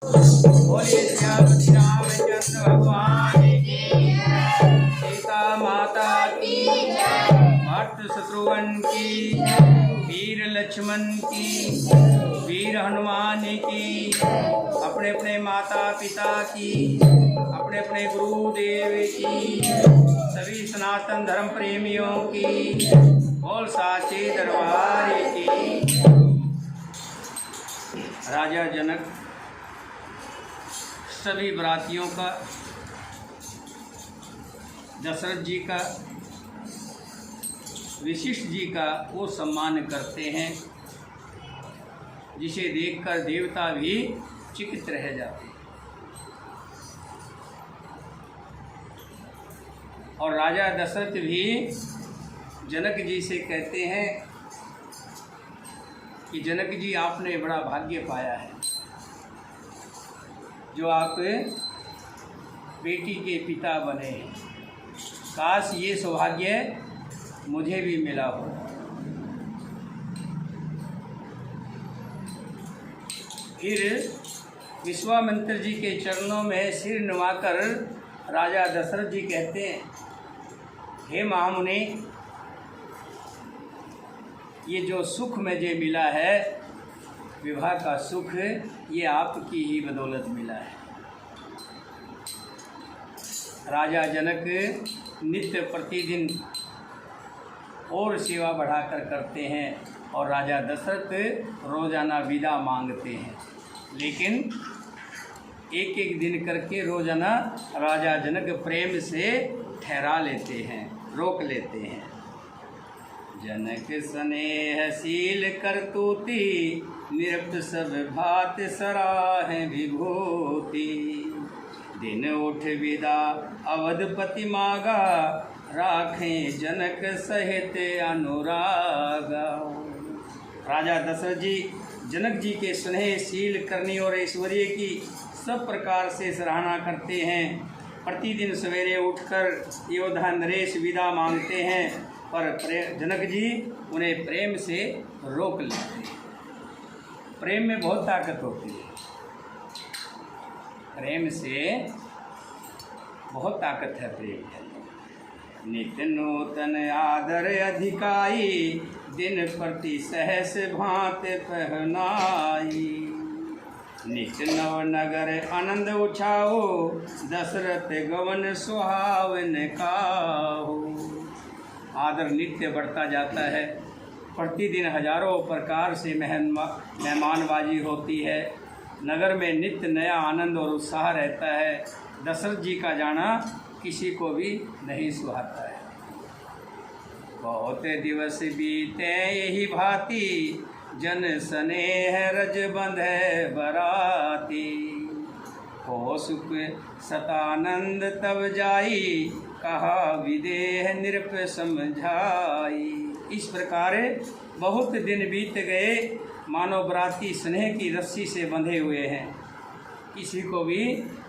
बोलिए श्यामति रामचंद्र भगवान की सीता माता की भक्त शत्रुघ्न की वीर लक्ष्मण की वीर हनुमान की अपने अपने माता पिता की अपने अपने गुरुदेव की सभी सनातन धर्म प्रेमियों की बोल साचे दरबार की। राजा जनक सभी बरातियों का दशरथ जी का वशिष्ठ जी का वो सम्मान करते हैं जिसे देखकर देवता भी चकित रह जाते हैं। और राजा दशरथ भी जनक जी से कहते हैं कि जनक जी आपने बड़ा भाग्य पाया है जो आप बेटी के पिता बने हैं। काश ये सौभाग्य मुझे भी मिला हो। फिर विश्वामित्र जी के चरणों में सिर नवाकर राजा दशरथ जी कहते हैं, हे महामुनि, ये जो सुख मुझे मिला है विवाह का सुख, ये आपकी ही बदौलत मिला है। राजा जनक नित्य प्रतिदिन और सेवा बढ़ाकर करते हैं और राजा दशरथ रोज़ाना विदा मांगते हैं, लेकिन एक एक दिन करके रोज़ाना राजा जनक प्रेम से ठहरा लेते हैं, रोक लेते हैं। जनक स्नेहशील करतूती निरप्त सब भात सराह विभूति। दिन उठ विदा अवधपति मागा राखें जनक सहित अनुरागा। राजा दशरथ जी जनक जी के स्नेहशील करनी और ऐश्वर्य की सब प्रकार से सराहना करते हैं। प्रतिदिन सवेरे उठकर योद्धा नरेश विदा मांगते हैं, पर जनक जी उन्हें प्रेम से रोक लेते हैं। प्रेम में बहुत ताकत होती है, प्रेम से बहुत ताकत है प्रेम है। नित्य नूतन आदर अधिकाई दिन प्रति सहस भांत पहनाई। नित्य नव नगर आनंद उछाओ दशरथ गवन सुहावन काहो। आदर नित्य बढ़ता जाता है। प्रतिदिन हजारों प्रकार से मेहमानबाजी होती है। नगर में नित्य नया आनंद और उत्साह रहता है। दशरथ जी का जाना किसी को भी नहीं सुहाता है। बहुत दिवस बीते यही भांति जन स्नेह रज बंधे बराती। हो सुख सतानंद तब जाई कहा विदेह निरप समझाई। इस प्रकार बहुत दिन बीत गए, मानो बराती स्नेह की रस्सी से बंधे हुए हैं, किसी को भी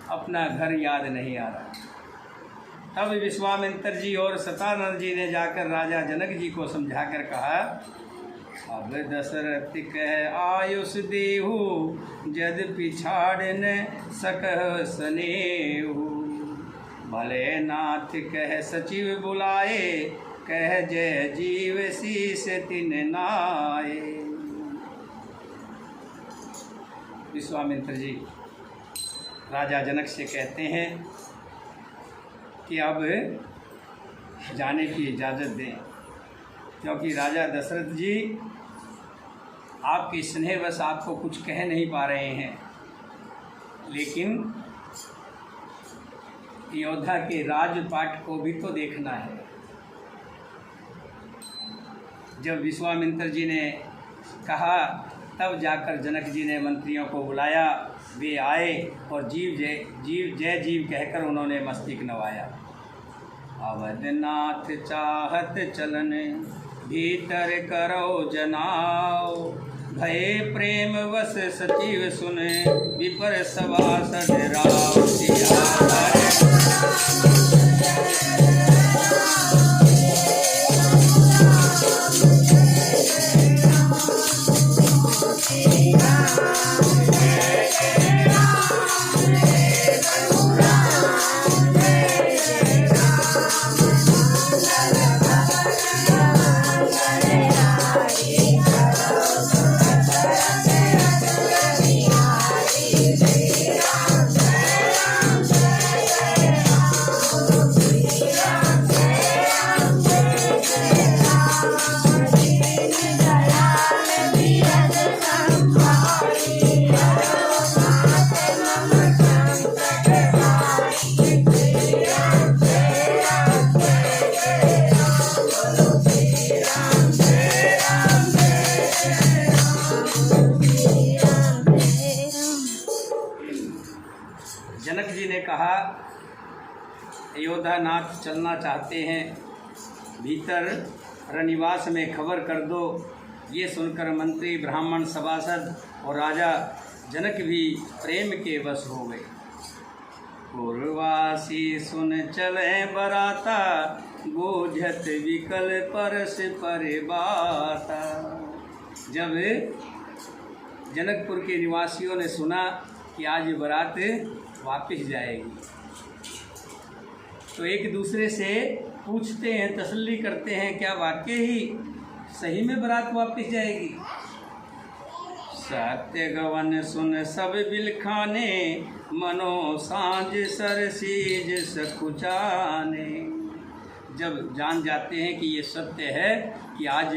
अपना घर याद नहीं आ रहा। तब विश्वामित्र जी और सतानंद जी ने जाकर राजा जनक जी को समझाकर कहा, अब दशरथ कह आयुष देहु जद पिछाड़ न सकह स्नेहु। भले नाथ कह सचिव बुलाए कह जय जीव शीस तिन नाए। विश्वामित्र जी राजा जनक से कहते हैं कि अब जाने की इजाज़त दें, क्योंकि राजा दशरथ जी आपके स्नेहवश आपको कुछ कह नहीं पा रहे हैं, लेकिन योद्धा के राजपाट को भी तो देखना है। जब विश्वामित्र जी ने कहा तब जाकर जनक जी ने मंत्रियों को बुलाया। वे आए और जीव कहकर उन्होंने मस्तक नवाया। अवधनाथ चाहत चलन भीतर करो जनाओ। भये प्रेम वश सचिव सुने विपर सभासद राव सियावर। जनक जी ने कहा, अयोध्यानाथ चलना चाहते हैं, भीतर रनिवास में खबर कर दो। ये सुनकर मंत्री, ब्राह्मण, सभासद और राजा जनक भी प्रेम के वश हो गए। पूर्वासी सुन चले बराता, बूझत विकल परस परे बाता। जब जनकपुर के निवासियों ने सुना कि आज बारात वापस जाएगी, तो एक दूसरे से पूछते हैं, तसल्ली करते हैं, क्या वाकई ही सही में बारात वापस जाएगी? सत्य गवन सुन सब बिलखाने, मनो सांझ सरसीज सकुचाने। जब जान जाते हैं कि ये सत्य है कि आज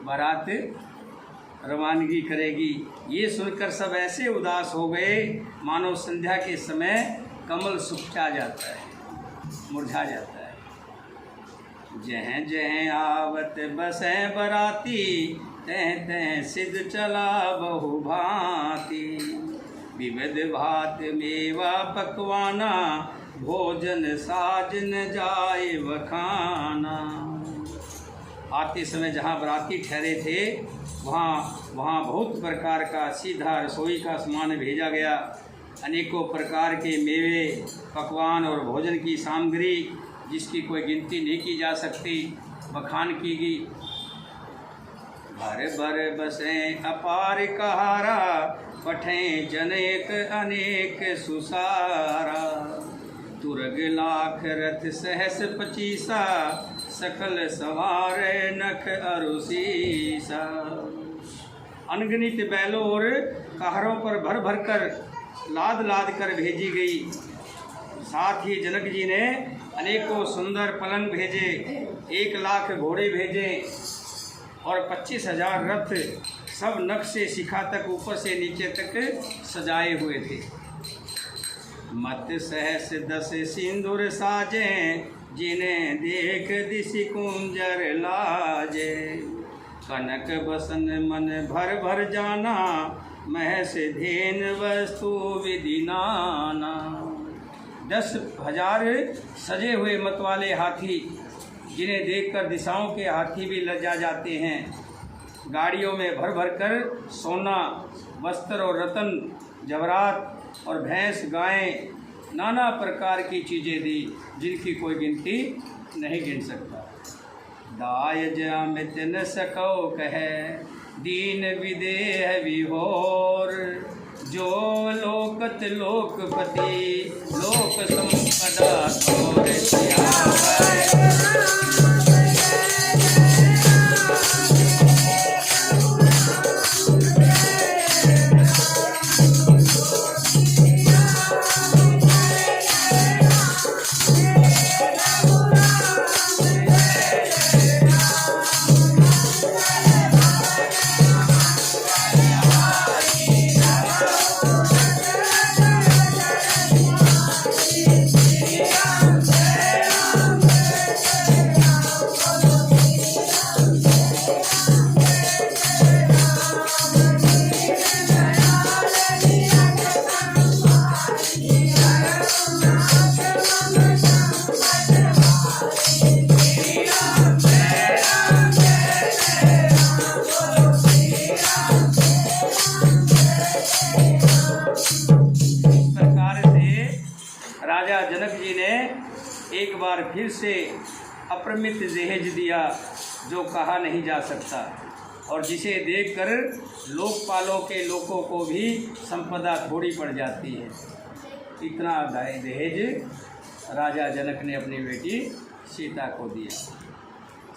बारात रवानगी करेगी, ये सुनकर सब ऐसे उदास हो गए मानो संध्या के समय कमल सुखा जाता है, मुरझा जाता है। जह जह आवत बसे बराती, तह तह सिद्ध चला बहु भांति। विविध भात मेवा पकवाना, भोजन साज न जाए बखाना। आते समय जहाँ बराती ठहरे थे वहाँ बहुत प्रकार का सीधा रसोई का सामान भेजा गया। अनेकों प्रकार के मेवे, पकवान और भोजन की सामग्री जिसकी कोई गिनती नहीं की जा सकती बखान की गई। भर भर बसें अपार कहारा, पठें जनेक अनेक सुसारा। तुरग लाख रथ सहस पचीसा, सकल सवार नख अरुसीसा। अनगिनत बैलों और कहारों पर भर भर कर लाद लाद कर भेजी गई। साथ ही जनक जी ने अनेकों सुंदर पलंग भेजे, 1 लाख घोड़े भेजे और 25,000 रथ सब नख से शिखा तक ऊपर से नीचे तक सजाए हुए थे। मत सहस 10 सिंदूर साजे, जिन्हें देख दिशि कुंजर लाजे। कनक बसन मन भर भर जाना, महस धेन वस्तु विधि नाना। 10,000 सजे हुए मतवाले हाथी, जिन्हें देखकर दिशाओं के हाथी भी लजा जाते हैं। गाड़ियों में भर भर कर सोना, वस्त्र और रतन, जवरात और भैंस, गायें, नाना प्रकार की चीज़ें दी जिनकी कोई गिनती नहीं गिन सकता। दाय जामित न सको कहे, दीन विदेह विहोर। जो लोकत लोकपति, लोक संपदा तोर सियावर। एक बार फिर से अप्रमित दहेज दिया जो कहा नहीं जा सकता, और जिसे देखकर लोकपालों के लोगों को भी संपदा थोड़ी पड़ जाती है। इतना दहेज राजा जनक ने अपनी बेटी सीता को दिया।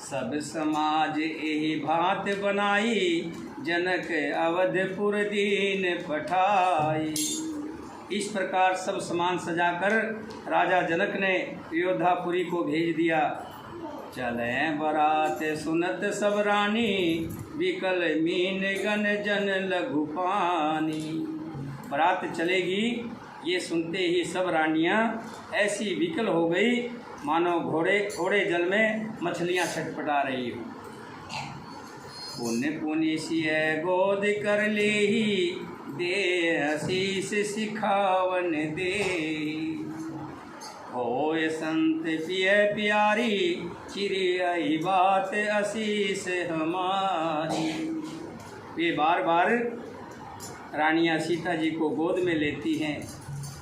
सब समाज यही भांत बनाई, जनक अवधपुर दीन पठाई। इस प्रकार सब सामान सजाकर राजा जनक ने अयोध्यापुरी को भेज दिया। चलें बरात सुनत सब रानी, विकल मीन गन जन लघु पानी। बरात चलेगी ये सुनते ही सब रानियां ऐसी विकल हो गई मानो घोड़े जल में मछलियां छटपटा रही हो। पुण्य पुण्य सिय गोद कर ले ही, दे आशीष सिखावन दे। होय संत पिय प्यारी चिरी आई बात आशीष हमारी। वे बार बार रानियाँ सीता जी को गोद में लेती हैं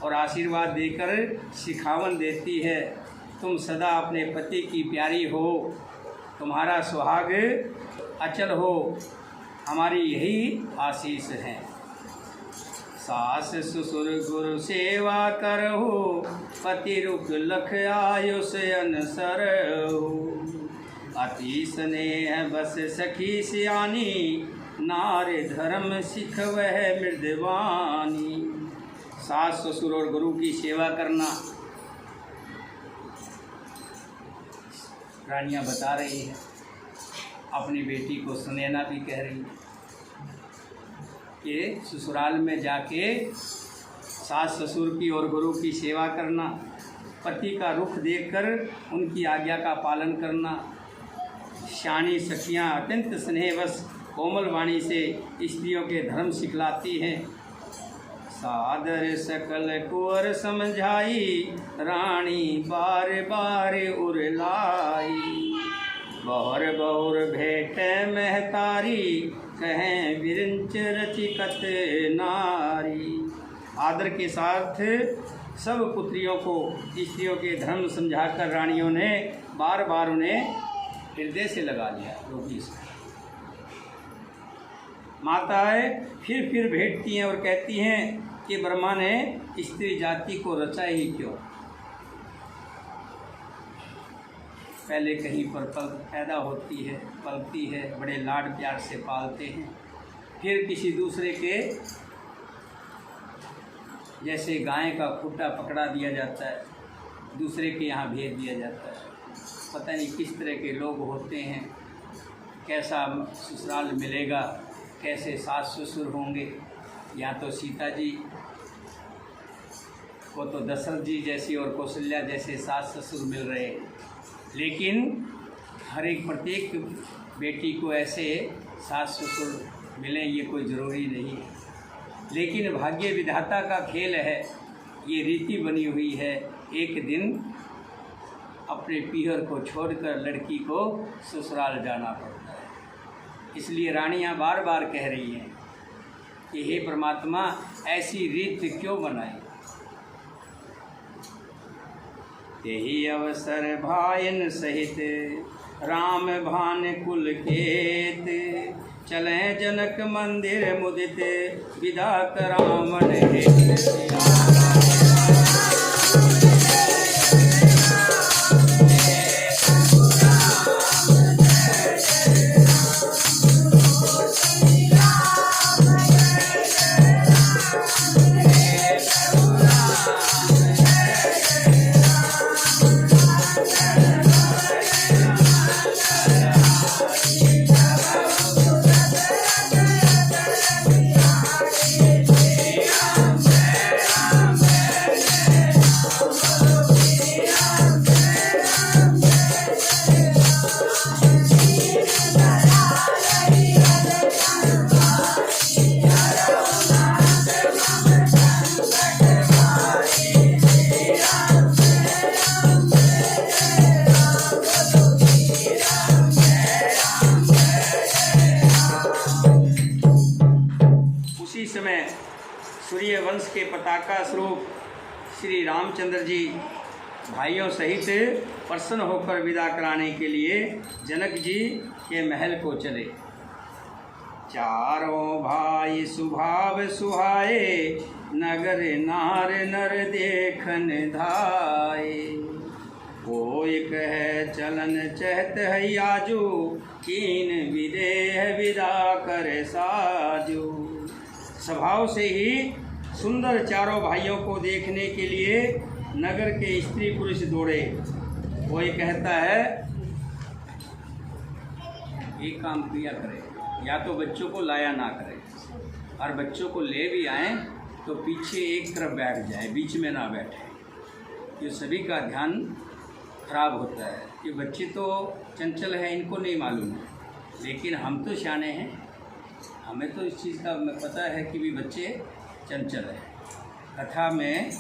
और आशीर्वाद देकर सिखावन देती है, तुम सदा अपने पति की प्यारी हो, तुम्हारा सुहाग अचल हो, हमारी यही आशीष है। सास ससुर गुरु सेवा करहु, पति रुक लख आयुष अनसरहु। अति स्नेह बस सखी सियानी, नारी धर्म सिखवह मृदवानी। सास ससुर और गुरु की सेवा करना रानियाँ बता रही है, अपनी बेटी को सुनैना भी कह रही है कि ससुराल में जाके सास ससुर की और गुरु की सेवा करना, पति का रुख देखकर उनकी आज्ञा का पालन करना। शानी सखियाँ अत्यंत स्नेहवश कोमल वाणी से स्त्रियों के धर्म सिखलाती हैं। सादर सकल कुंवर समझाई, रानी बार बार उरलाई। बहुर बहुर भेट महतारी, कहें विरंच रचिकत नारी। आदर के साथ सब पुत्रियों को स्त्रियों के धर्म समझाकर रानियों ने बार बार उन्हें हृदय से लगा लिया, रोगी से। माताएं फिर भेंटती हैं और कहती हैं कि ब्रह्मा ने स्त्री जाति को रचा ही क्यों। पहले कहीं पर पैदा होती है, पलती है, बड़े लाड प्यार से पालते हैं, फिर किसी दूसरे के जैसे गाय का खूंटा पकड़ा दिया जाता है, दूसरे के यहाँ भेज दिया जाता है। पता नहीं किस तरह के लोग होते हैं, कैसा ससुराल मिलेगा, कैसे सास ससुर होंगे। या तो सीता जी को तो दशरथ जी जैसी और कौशल्या जैसे सास ससुर मिल रहे हैं, लेकिन हर एक प्रत्येक बेटी को ऐसे सास ससुर मिलें ये कोई ज़रूरी नहीं है। लेकिन भाग्य विधाता का खेल है, ये रीति बनी हुई है। एक दिन अपने पीहर को छोड़कर लड़की को ससुराल जाना पड़ता है। इसलिए रानियाँ बार बार कह रही हैं कि हे परमात्मा, ऐसी रीत क्यों बनाई। यही अवसर भायन सहित राम भान कुल केत, चलें जनक मंदिर मुदित विदा करावन हेत। सूर्यवंश के पताका स्वरूप श्री रामचंद्र जी भाइयों सहित प्रसन्न होकर विदा कराने के लिए जनक जी के महल को चले। चारों भाई सुभाव सुहाए, नगर नार नर देखन धाये। कोई कहे चलन चहत है आजू, कीन विदेह विदा कर साजू। स्वभाव से ही सुंदर चारों भाइयों को देखने के लिए नगर के स्त्री पुरुष दौड़े। कोई कहता है एक काम किया करे, या तो बच्चों को लाया ना करे, और बच्चों को ले भी आए तो पीछे एक तरफ बैठ जाए, बीच में ना बैठे। ये सभी का ध्यान खराब होता है कि बच्चे तो चंचल है, इनको नहीं मालूम है, लेकिन हम तो शाने हैं, हमें तो इस चीज़ का पता है कि भी बच्चे चंचल हैं। कथा में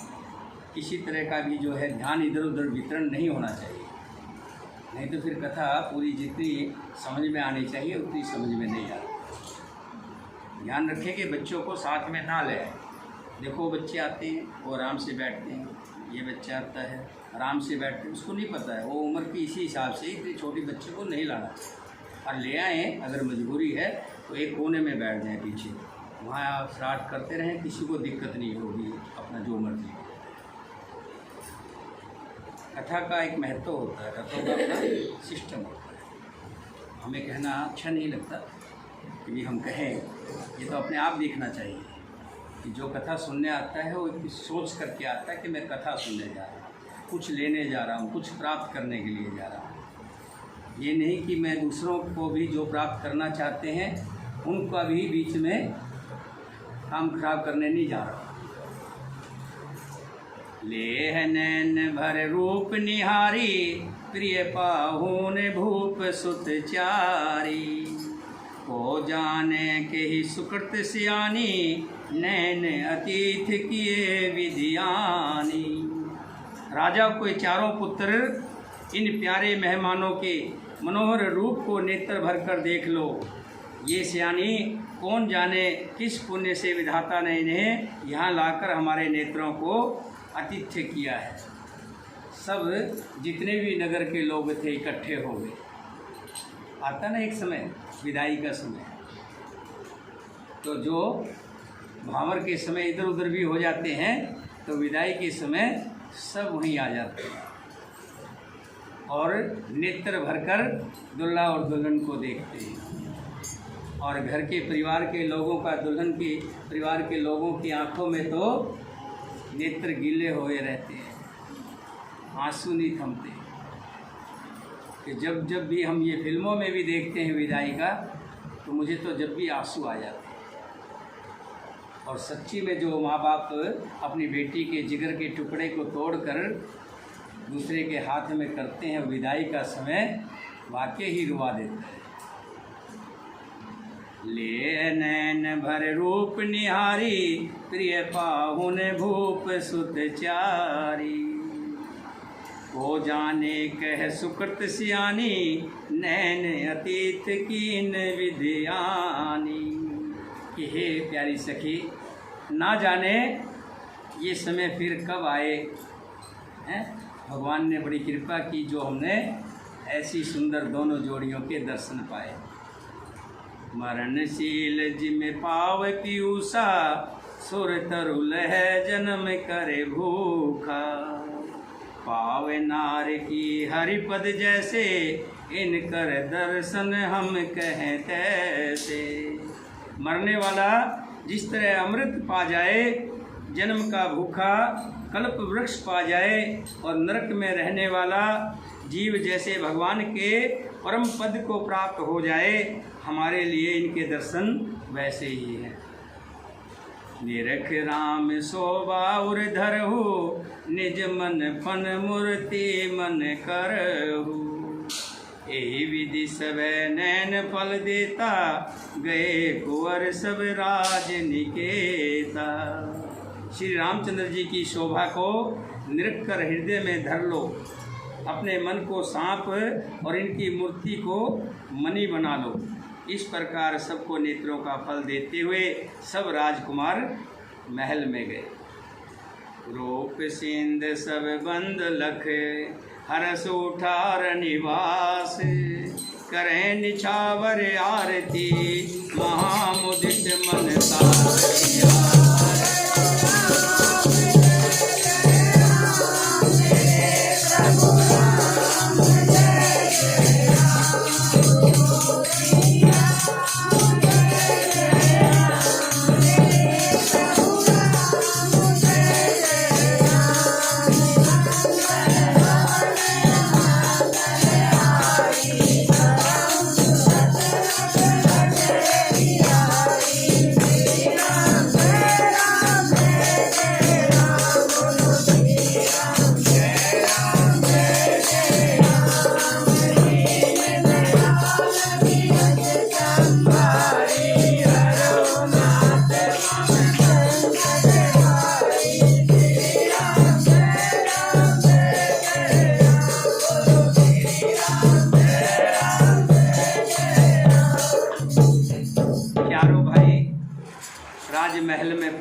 किसी तरह का भी जो है ध्यान इधर उधर वितरण नहीं होना चाहिए, नहीं तो फिर कथा पूरी जितनी समझ में आनी चाहिए उतनी समझ में नहीं आती। ध्यान रखें कि बच्चों को साथ में ना ले आए। देखो बच्चे आते हैं वो आराम से बैठते हैं, ये बच्चा आता है आराम से बैठते हैं, उसको नहीं पता है, वो उम्र की इसी हिसाब से इतने छोटे बच्चे को नहीं लाना चाहिए। और ले आएँ अगर मजबूरी है तो एक कोने में बैठ जाएँ पीछे, वहाँ आप स्टार्ट करते रहें, किसी को दिक्कत नहीं होगी, अपना जो मर्जी। कथा का एक महत्व होता है, कथा का अपना सिस्टम होता है। हमें कहना अच्छा नहीं लगता कि भी हम कहें, ये तो अपने आप देखना चाहिए कि जो कथा सुनने आता है वो सोच करके आता है कि मैं कथा सुनने जा रहा हूँ, कुछ लेने जा रहा हूँ, कुछ प्राप्त करने के लिए जा रहा हूँ। ये नहीं कि मैं दूसरों को भी जो प्राप्त करना चाहते हैं उनका भी बीच में काम खराब करने नहीं जा रहा। लेह नैन भर रूप निहारी, प्रिय पाहुन भूप सुत चारी। को जाने के ही सुकृत सियानी, नैन अतिथ किए विधियानी। राजा को चारों पुत्र इन प्यारे मेहमानों के मनोहर रूप को नेत्र भर कर देख लो। ये सियानी कौन जाने किस पुण्य से विधाता ने इन्हें यहाँ लाकर हमारे नेत्रों को आतिथ्य किया है। सब जितने भी नगर के लोग थे इकट्ठे हो गए। आता ना एक समय विदाई का समय, तो जो भावर के समय इधर उधर भी हो जाते हैं तो विदाई के समय सब वहीं आ जाते हैं और नेत्र भरकर दुल्हा और दुल्हन को देखते हैं। और घर के परिवार के लोगों का, दुल्हन के परिवार के लोगों की आंखों में तो नेत्र गीले हुए रहते हैं, आंसू नहीं थमते। कि जब जब भी हम ये फिल्मों में भी देखते हैं विदाई का, तो मुझे तो जब भी आंसू आ जाते हैं। और सच्ची में जो माँ बाप अपनी बेटी के जिगर के टुकड़े को तोड़कर दूसरे के हाथ में करते हैं विदाई का समय, वाकई ही रुवा देता है। ले नैन भर रूप निहारी, प्रिय पाहुन भूप सुत चारी। को जाने कह सुकृत सियानी, नैन अतीत कीन विधियानी। कि हे प्यारी सखी, ना जाने ये समय फिर कब आए हैं। भगवान ने बड़ी कृपा की जो हमने ऐसी सुंदर दोनों जोड़ियों के दर्शन पाए। मरणशील जिम पाव पीयूषा, सुर तरुल है जन्म करे भूखा। पावे नार की हरिपद जैसे, इनकर दर्शन हम कहें तैसे। मरने वाला जिस तरह अमृत पा जाए, जन्म का भूखा कल्प वृक्ष पा जाए, और नरक में रहने वाला जीव जैसे भगवान के परम पद को प्राप्त हो जाए, हमारे लिए इनके दर्शन वैसे ही हैं। निरख राम शोभा उर धरहु, निज मन फन मूर्ति मन करहु। यही विधि सब नैन फल देता, गए कुंवर सब राज निकेता। श्री रामचंद्र जी की शोभा को निरख कर हृदय में धर लो, अपने मन को सांप और इनकी मूर्ति को मणि बना लो। इस प्रकार सबको नेत्रों का फल देते हुए सब राजकुमार महल में गए। रूप सिंध सब बंद लख, हरस उठार निवास। करें निछावर आरती, महामुदित मन का।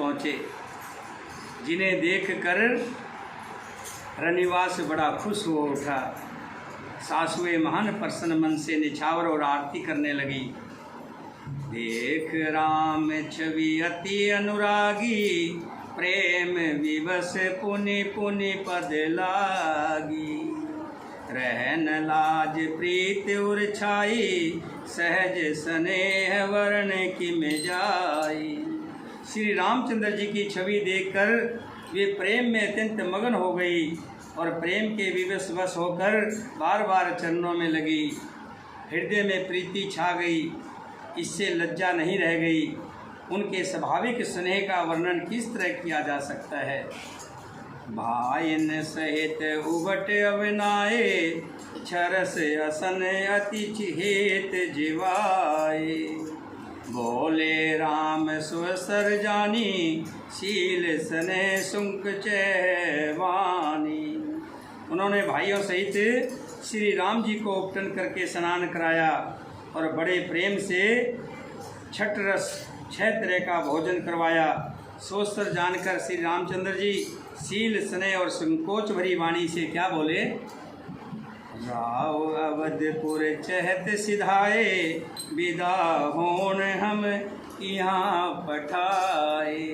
पहुँचे, जिन्हें देखकर रनिवास बड़ा खुश हो उठा। सासुएं महान प्रसन्न मन से निछावर और आरती करने लगी। देख राम छवि अति अनुरागी, प्रेम विवश पुनि पुनि पद लागी। रहन लाज प्रीत उर छाई, सहज स्नेह वर्ण किम जाई। श्री रामचंद्र जी की छवि देखकर वे प्रेम में अत्यंत मगन हो गई और प्रेम के विवश वश होकर बार बार चरणों में लगी। हृदय में प्रीति छा गई, इससे लज्जा नहीं रह गई। उनके स्वाभाविक स्नेह का वर्णन किस तरह किया जा सकता है। भाइन सहित उबट अवनाए, छरस असन अति चिहेत जिवाए। बोले राम सुसर जानी, शील सने सुंक चैवानी। उन्होंने भाइयों सहित श्री राम जी को उपटन करके स्नान कराया और बड़े प्रेम से छठ रस 6 तरह का भोजन करवाया। सोचकर जानकर श्री रामचंद्र जी शील स्नेह और संकोच भरी वाणी से क्या बोले। राव अवधपुर चहत सिधाए, विदा होन हम यहाँ पठाए।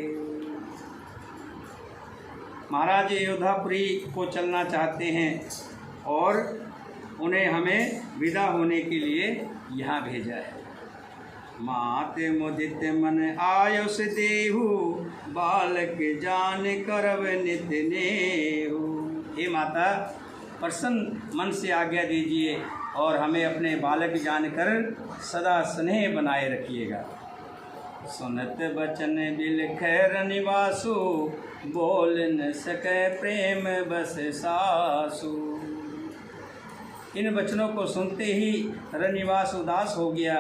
महाराज अयोध्यापुरी को चलना चाहते हैं और उन्हें हमें विदा होने के लिए यहाँ भेजा है। मात मुदित मन आयुष देहु, बालक जान करव नित नेहु। हे माता, प्रसन्न मन से आज्ञा दीजिए और हमें अपने बालक जानकर सदा स्नेह बनाए रखिएगा। सुनत बचन बिलख रनिवासु, बोल न सके प्रेम बस सासु। इन वचनों को सुनते ही रनिवास उदास हो गया।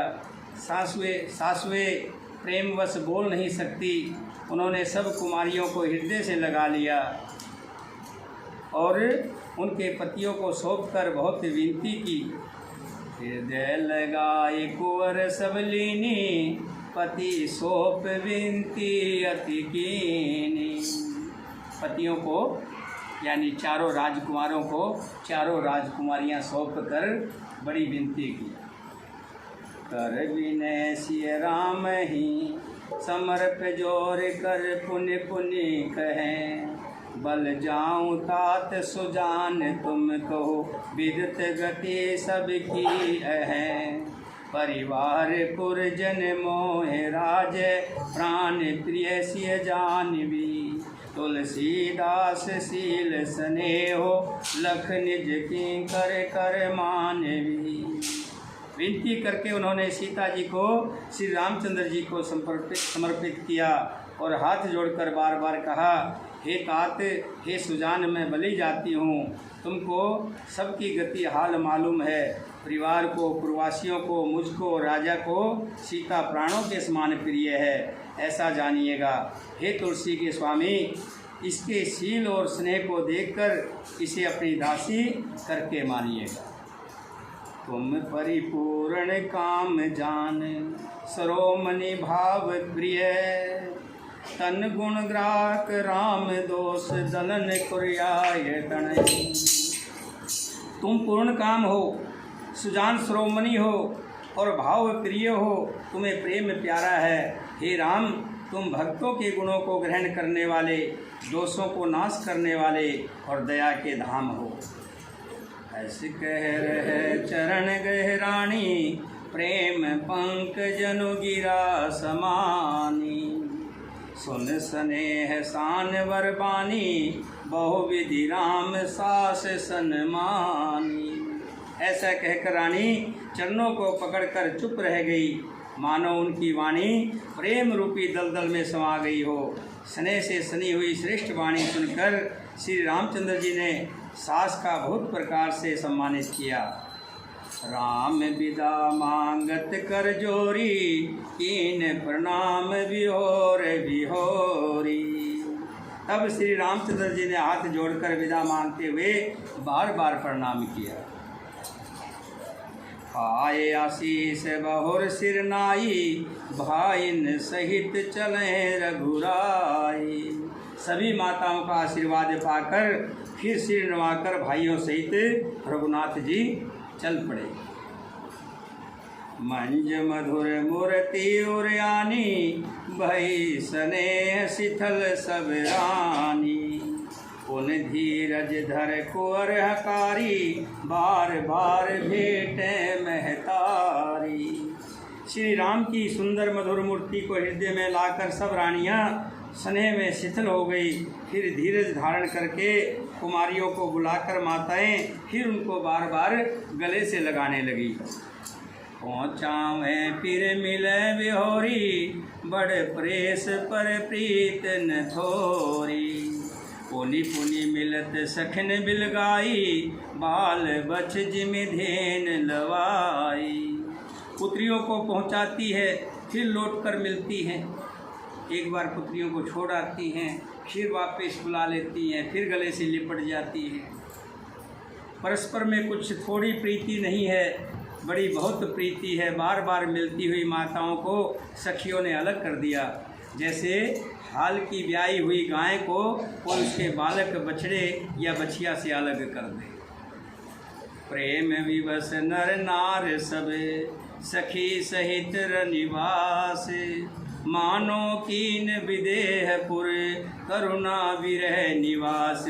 सासुए प्रेमवश बोल नहीं सकती। उन्होंने सब कुमारियों को हृदय से लगा लिया और उनके पतियों को सौंपकर बहुत विनती की। हृदय लगाए कुंवर सब लीनी, पति सौंप विनती अति कीनी। पतियों को यानी चारों राजकुमारों को चारों राजकुमारियां सौंप कर बड़ी विनती की। कर विनय सिय राम ही, समर्प जोर कर पुनि पुनि कहें। बल जाऊं तात सुजान तुम कहो, विदत गति सबकी अहें। परिवार पुरजन मोह राज, प्राण प्रिय सिय जानवी। तुलसीदास शील स्नेहो, लख निज की कर कर मानवी। विनती करके उन्होंने सीता जी को श्री रामचंद्र जी को समर्पित किया और हाथ जोड़कर बार बार कहा, हे तात, हे सुजान, मैं बलि जाती हूँ। तुमको सबकी गति हाल मालूम है। परिवार को, प्रवासियों को, मुझको, राजा को सीता प्राणों के समान प्रिय है, ऐसा जानिएगा। हे तुलसी के स्वामी, इसके शील और स्नेह को देखकर इसे अपनी दासी करके मानिएगा। तुम परिपूर्ण काम जान, सरोमणि भाव प्रिय। तन गुण ग्राहक राम दोष, दलन कुर्याय तनय। तुम पूर्ण काम हो, सुजान श्रोमणी हो और भाव प्रिय हो, तुम्हें प्रेम प्यारा है। हे राम, तुम भक्तों के गुणों को ग्रहण करने वाले, दोषों को नाश करने वाले और दया के धाम हो। ऐसे कह रहे चरण गहरानी, प्रेम पंकजनु गिरा समानी। सुन स्नेह सान वरबानी, बहुविधि राम सास सन्मानी। ऐसा कहकर रानी चरणों को पकड़कर चुप रह गई, मानो उनकी वाणी प्रेम रूपी दलदल में समा गई हो। स्नेह से सनी हुई श्रेष्ठ वाणी सुनकर श्री रामचंद्र जी ने सास का बहुत प्रकार से सम्मानित किया। राम विदा मांगत कर जोरी, कीन प्रणाम विहोर विहोरी। तब श्री रामचंद्र जी ने हाथ जोड़कर विदा मांगते हुए बार बार प्रणाम किया। आए आशीष बहुर सिरनाई, भाइन सहित चले रघुराई। सभी माताओं का आशीर्वाद पाकर फिर सिर नवाकर भाइयों सहित रघुनाथ जी चल पड़े। मंज मधुर मूर्ति उरयानी, भई स्नेह शिथल सब रानी। उन धीरज धर कुंवर हकारी, बार बार भेंटे महतारी। श्री राम की सुंदर मधुर मूर्ति को हृदय में लाकर सब रानियां स्नेह में शिथिल हो गई। फिर धीरज धारण करके कुमारियों को बुलाकर माताएं फिर उनको बार बार गले से लगाने लगी। पहुँचावे फिर मिले बिहोरी, बड़े प्रेस पर प्रीत न थोरी। पुनि पुनि मिलत सखन बिलगाई, बाल बछ जिम धेन लवाई। पुत्रियों को पहुंचाती है फिर लौट कर मिलती हैं। एक बार पुत्रियों को छोड़ आती हैं, फिर वापस बुला लेती हैं, फिर गले से लिपट जाती हैं। परस्पर में कुछ थोड़ी प्रीति नहीं है, बड़ी बहुत प्रीति है। बार बार मिलती हुई माताओं को सखियों ने अलग कर दिया, जैसे हाल की ब्याई हुई गाय को और उसके बालक बछड़े या बछिया से अलग कर दे। प्रेम विवश नर नार सब, सखी सहित रनिवास। मानो कीन विदेहपुर, करुणा विरह निवास।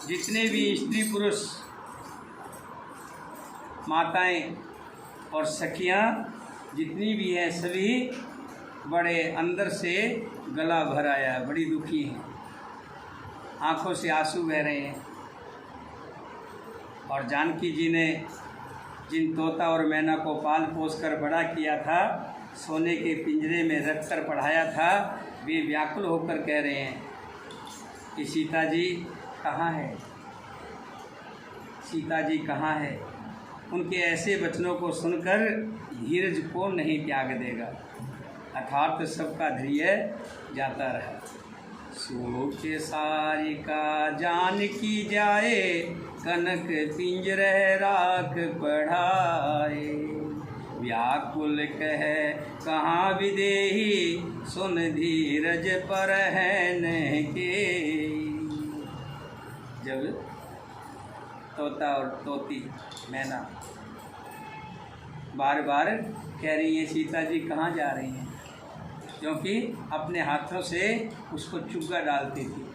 जितने भी स्त्री पुरुष माताएं और सखियां जितनी भी हैं, सभी बड़े अंदर से गला भर आया, बड़ी दुखी हैं, आंखों से आंसू बह रहे हैं। और जानकी जी ने जिन तोता और मैना को पाल पोस कर बड़ा किया था, सोने के पिंजरे में रख कर पढ़ाया था, वे व्याकुल होकर कह रहे हैं कि सीता जी कहाँ है, सीता जी कहाँ है। उनके ऐसे वचनों को सुनकर धीरज कौन नहीं त्याग देगा, अर्थात सबका धैर्य जाता रहा। सूख सारिका जानकी जाए, कनक पिंजरे राख पढ़ाए। व्याकुल कहे कहाँ विदेही, सुन धीरज पर है न के। जब तोता और तोती मैना बार बार कह रही हैं सीता जी कहाँ जा रही हैं, क्योंकि अपने हाथों से उसको चुग्गा डालती थी,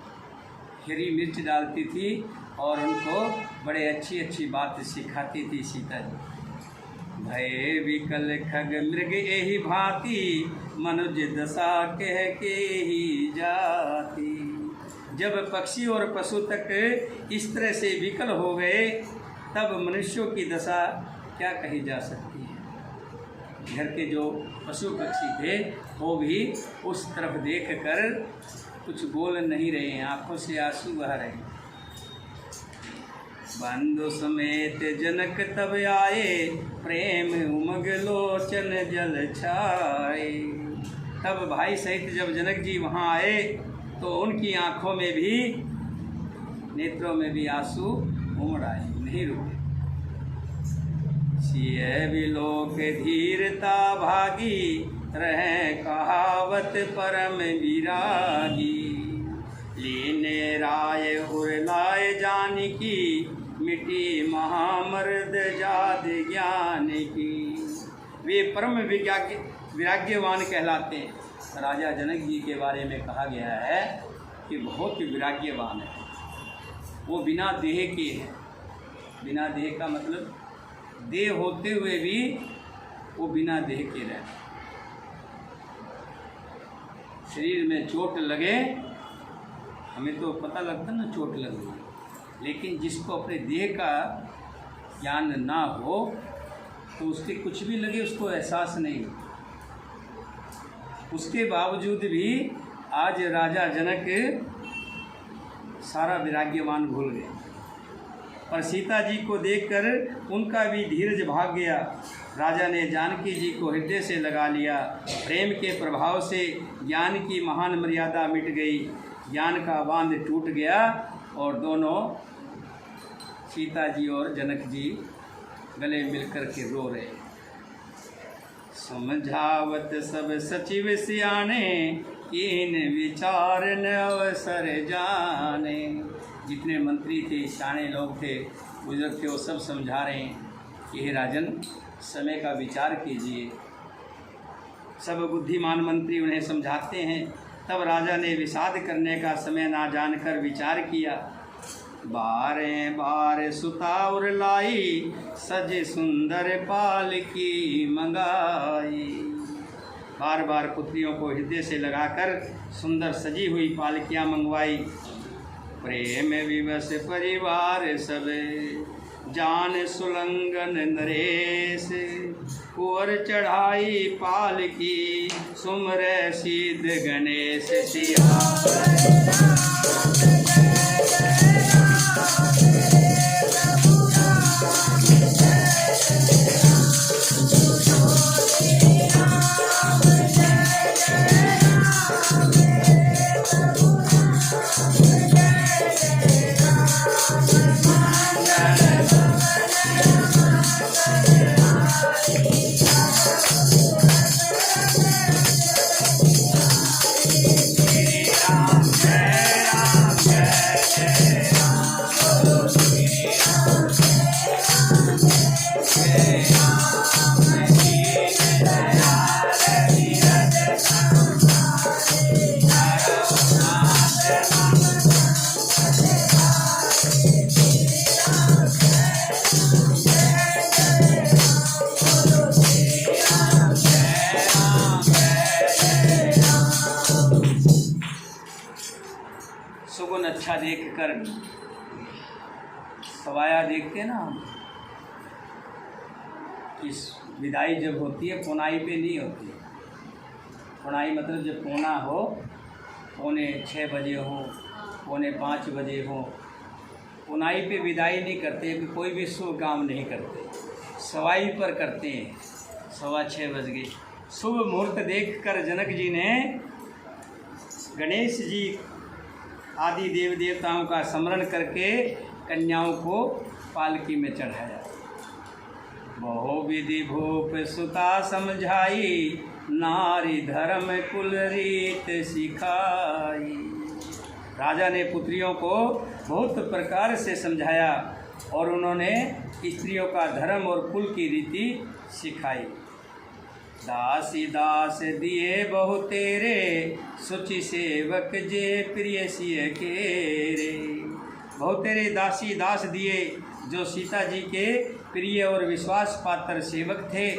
हरी मिर्च डालती थी और उनको बड़े अच्छी अच्छी बात सिखाती थी सीता जी। भय विकल खग मृग एहि भांति, मनुज दशा कह के ही जाती। जब पक्षी और पशु तक इस तरह से विकल हो गए, तब मनुष्यों की दशा क्या कही जा सकती है। घर के जो पशु पक्षी थे वो भी उस तरफ देखकर कुछ बोल नहीं रहे हैं, आंखों से आंसू बह रहे हैं। बंधु समेत जनक तब आए, प्रेम उमग लोचन जल छाए। तब भाई सहित जब जनक जी वहाँ आए तो उनकी आँखों में भी, नेत्रों में भी आंसू उमड़ आए, नहीं रुके। सिय विलोक धीरता भागी, रहे कहावत परम विरागी। लीने राय उर लाए जानकी, मिट मिटी महामर्द जाद ज्ञान की। वे परम विराग्यवान कहलाते हैं। राजा जनक जी के बारे में कहा गया है कि बहुत विराग्यवान है। वो बिना देह के हैं। बिना देह का मतलब देह होते हुए भी वो बिना देह के रहते। शरीर में चोट लगे, हमें तो पता लगता ना चोट लग गई, लेकिन जिसको अपने देह का ज्ञान ना हो तो उसके कुछ भी लगे उसको एहसास नहीं हो। उसके बावजूद भी आज राजा जनक सारा विराग्यवान भूल गए। और सीता जी को देखकर उनका भी धीरज भाग गया। राजा ने जानकी जी को हृदय से लगा लिया। प्रेम के प्रभाव से ज्ञान की महान मर्यादा मिट गई। ज्ञान का बांध टूट गया और दोनों सीता जी और जनक जी गले मिलकर के रो रहे। समझावत सब सचिव सियाने, इन विचार न अवसर जाने। जितने मंत्री थे, सियाने लोग थे, बुजुर्ग थे, वो सब समझा रहे हैं कि हे राजन, समय का विचार कीजिए। सब बुद्धिमान मंत्री उन्हें समझाते हैं। तब राजा ने विषाद करने का समय ना जानकर विचार किया। बारे बार सुताउर लाई, सजे सुंदर पालकी मंगाई। बार बार पुत्रियों को हृदय से लगाकर सुंदर सजी हुई पालकियां मंगवाई। प्रेम विवश परिवार सब, जान सुलंगन नरेश। कुंवर चढ़ाई पालकी, सुमरे सिद्ध गणेश सिया। सुगुन अच्छा देख कर सवाया देखते ना हम, इस विदाई जब होती है पुनाई पे नहीं होती। पुनाई मतलब जब पूना हो, 4:45 बजे हो, 4:45 बजे हो, पुनाई पे विदाई नहीं करते कि कोई भी शुभ काम नहीं करते, सवाई पर करते हैं। 6:15 बज गए। शुभ मुहूर्त देखकर जनक जी ने गणेश जी आदि देव देवताओं का स्मरण करके कन्याओं को पालकी में चढ़ाया। बहुविधि भूप सुता समझाई, नारी धर्म कुल रीत सिखाई। राजा ने पुत्रियों को बहुत प्रकार से समझाया और उन्होंने स्त्रियों का धर्म और कुल की रीति सिखाई। दासी दास दिए बहु तेरे, सुचि सेवक जे प्रिय सिय केरे। बहुत तेरे दासी दास दिए जो सीता जी के प्रिय और विश्वास पात्र सेवक थे,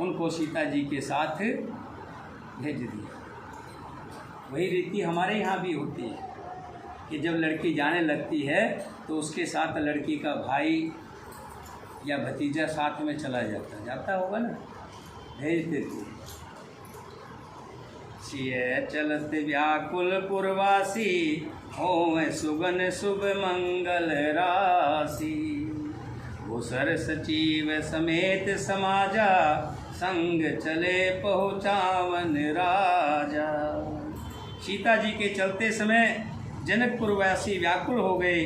उनको सीता जी के साथ भेज दिया। वही रीति हमारे यहाँ भी होती है कि जब लड़की जाने लगती है तो उसके साथ लड़की का भाई या भतीजा साथ में चला जाता होगा ना, भेज देती। सिय चलत व्याकुल पुरवासी, हों सुगन शुभ मंगल राशि। भूसर सचिव समेत समाजा, संग चले पहुँचावन राजा। सीता जी के चलते समय जनकपुरवासी व्याकुल हो गए।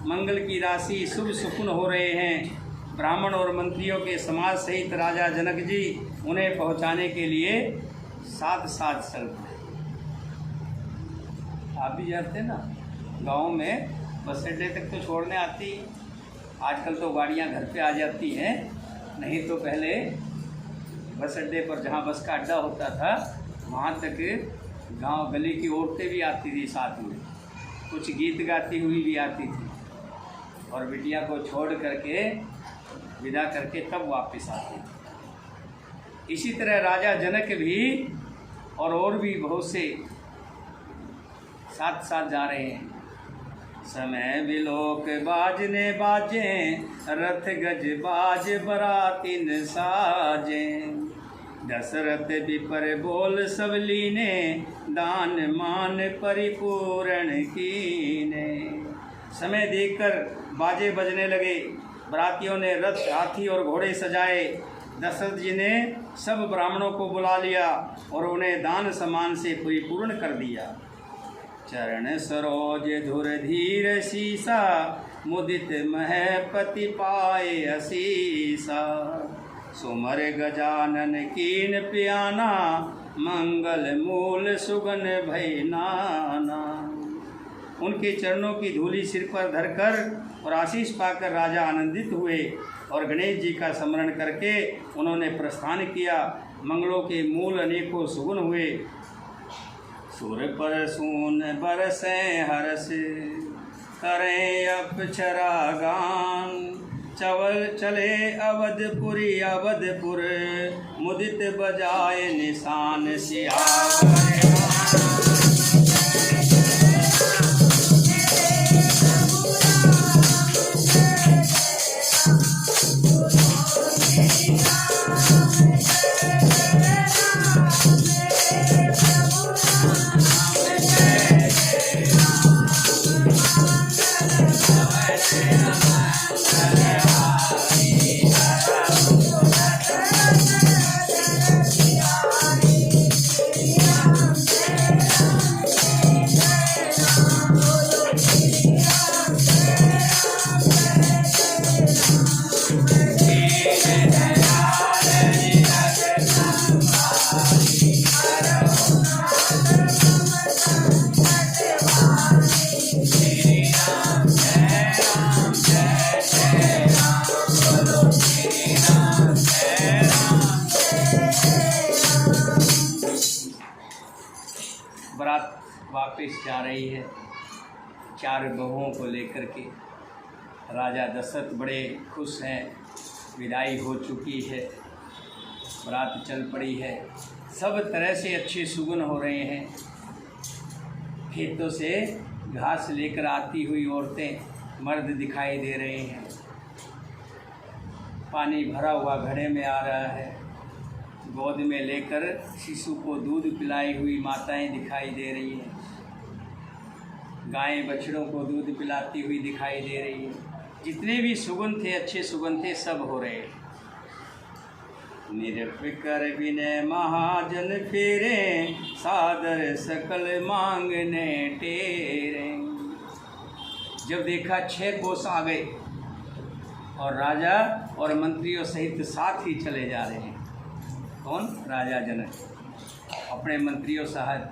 मंगल की राशि, शुभ सुकुन हो रहे हैं। ब्राह्मण और मंत्रियों के समाज सहित राजा जनक जी उन्हें पहुंचाने के लिए साथ चलते। आप भी जाते ना गांव में, बस अड्डे तक तो छोड़ने आती, आजकल तो गाड़ियाँ घर पे आ जाती हैं, नहीं तो पहले बस अड्डे पर जहाँ बस का अड्डा होता था वहाँ तक गांव गली की औरतें भी आती थी, साथ में कुछ गीत गाती हुई भी आती थी और बिटिया को छोड़ करके विदा करके तब वापस आती थी। इसी तरह राजा जनक भी और भी बहुत से साथ साथ जा रहे हैं। समय बिलोक बाजने बाजे, रथ गज बाज बरातिन साजे, दशरथ विपर बोल सब लीने, दान मान परिपूर्ण कीने। समय देखकर बाजे बजने लगे, बरातियों ने रथ हाथी और घोड़े सजाए। दशरथ जी ने सब ब्राह्मणों को बुला लिया और उन्हें दान सम्मान से परिपूर्ण कर दिया। चरण सरोज धुर धीर शीसा, मुदित महपति पाए असीसा। सुमर गजानन कीन पियाना, मंगल मूल सुगन भय नाना। उनके चरणों की धूली सिर पर धरकर और आशीष पाकर राजा आनंदित हुए और गणेश जी का स्मरण करके उन्होंने प्रस्थान किया। मंगलों के मूल अनेकों सुगुन हुए। सुर पर सून बरसे हरस, करें अप्सरा गान। चवल चले अवधपुरी अवधपुर, मुदित बजाए निशान सियावर। बारात वापस जा रही है 4 बहुओं को लेकर के। राजा दशरथ बड़े खुश हैं, विदाई हो चुकी है, बारात चल पड़ी है। सब तरह से अच्छे सुगुन हो रहे हैं। खेतों से घास लेकर आती हुई औरतें मर्द दिखाई दे रहे हैं। पानी भरा हुआ घड़े में आ रहा है। गोद में लेकर शिशु को दूध पिलाई हुई माताएं दिखाई दे रही हैं। गायें बछड़ों को दूध पिलाती हुई दिखाई दे रही हैं। जितने भी सुगुन थे, अच्छे सुगुन थे, सब हो रहे। निरफिकर विनय महाजन फेरे, सादर सकल मांगने टेरे। जब देखा 6 कोस आ गए और राजा और मंत्रियों सहित साथ ही चले जा रहे हैं। कौन? राजा जनक अपने मंत्रियों सहित,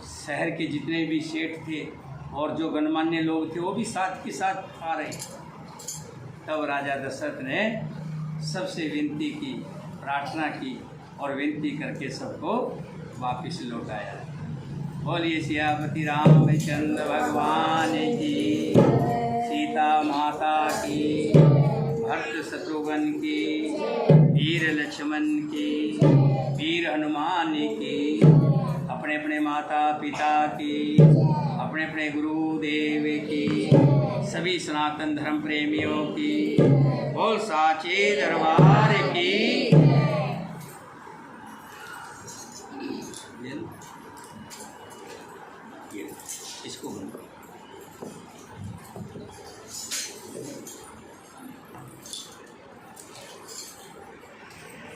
शहर के जितने भी सेठ थे और जो गणमान्य लोग थे वो भी साथ के साथ आ रहे। तब राजा दशरथ ने सबसे विनती की, प्रार्थना की और विनती करके सबको वापस लौटाया। बोलिए सियापति रामचंद्र भगवान की, सीता माता की, भरत शत्रुघ्न की, वीर लक्ष्मण की, वीर हनुमान की, अपने अपने माता पिता की, अपने अपने गुरुदेव की, सभी सनातन धर्म प्रेमियों की, बोल साचे दरबार की। इसको